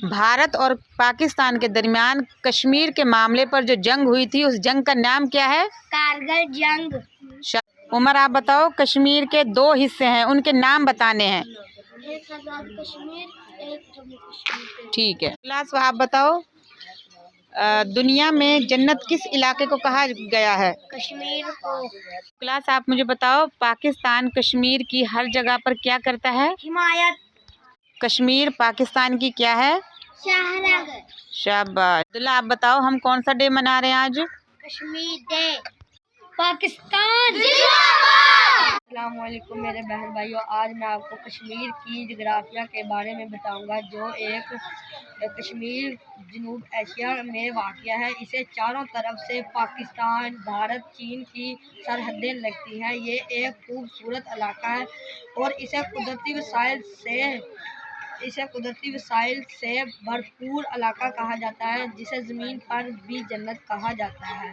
भारत और पाकिस्तान के दरमियान कश्मीर के मामले पर जो जंग हुई थी, उस जंग का नाम क्या है? कारगिल जंग। उमर, आप बताओ, कश्मीर के 2 हिस्से हैं, उनके नाम बताने हैं। एक आजाद कश्मीर, एक जम्मू कश्मीर। ठीक है। क्लास, आप बताओ, दुनिया में जन्नत किस इलाके को कहा गया है? कश्मीर को। क्लास, आप मुझे बताओ, पाकिस्तान कश्मीर की हर जगह पर क्या करता है? हिमायत। कश्मीर पाकिस्तान की क्या है? शहनाग। शाबाश। अब्दुल्ला, आप बताओ, हम कौन सा डे मना रहे हैं आज? कश्मीर डे। पाकिस्तान जिंदाबाद। अस्सलाम वालेकुम मेरे बहन भाइयों, आज मैं आपको कश्मीर की जोग्राफिया के बारे में बताऊंगा, जो एक कश्मीर जनूब एशिया में वाक़या है। इसे चारों तरफ से पाकिस्तान, भारत, चीन की सरहदें लगती हैं। ये एक खूबसूरत इलाका है और इसे कुदरती वसाइल से भरपूर इलाका कहा जाता है, जिसे ज़मीन पर भी जन्नत कहा जाता है।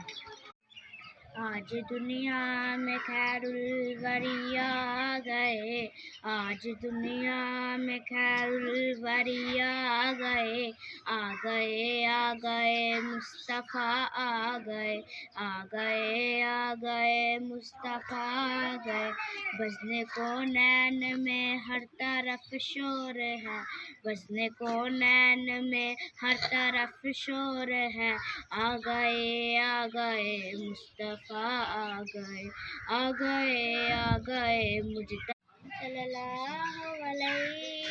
आज दुनिया में खैरुल वरिया आ गए, आज दुनिया में खैरुल वरिया आ गए, आ गए आ गए मुस्तफ़ा आ गए, आ गए आ गए मुस्तफ़ा आ गए। बसने को नैन में हर तरफ शोर है, बसने को नैन में हर तरफ शोर है। आ गए मुस्तफ़ा आ गए मुज्तबा सल्लल्लाहु अलैहि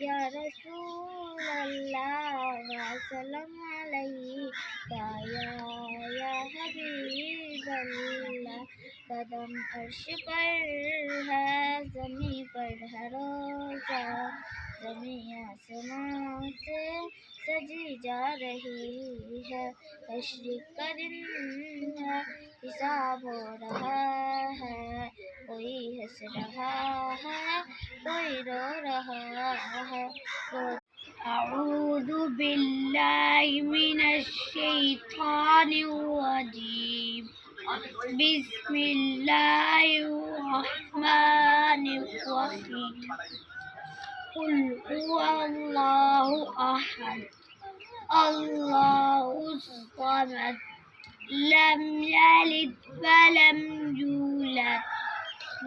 या रसूल अल्लाह सल्लम अलैका या हबीब अल्लाह। कदम अर्श पर है, ज़मीं पर है रोज़ा, ज़मीं आसमां से सजी जा रही है। तशरीक़ का दिन है, हिसाब हो रहा है, कोई हंस रहा है, कोई रो रहा है। अऊज़ु बिल्लाहि मिनश शैतानिर रजीम, बिस्मिल्लाहिर रहमानिर रहीम। कुल हुवल्लाहु अहद, अल्लाहुस समद, लम यलिद वलम यूलद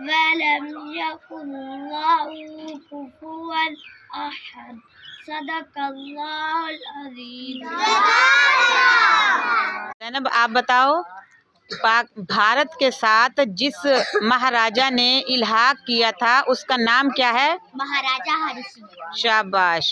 वलम यकुल लहू कुफुवन अहद। सदक़ल्लाहुल अज़ीम। ज़ैनब, आप बताओ, भारत के साथ जिस महाराजा ने इल्हाक किया था, उसका नाम क्या है? महाराजा हरि सिंह। शाबाश।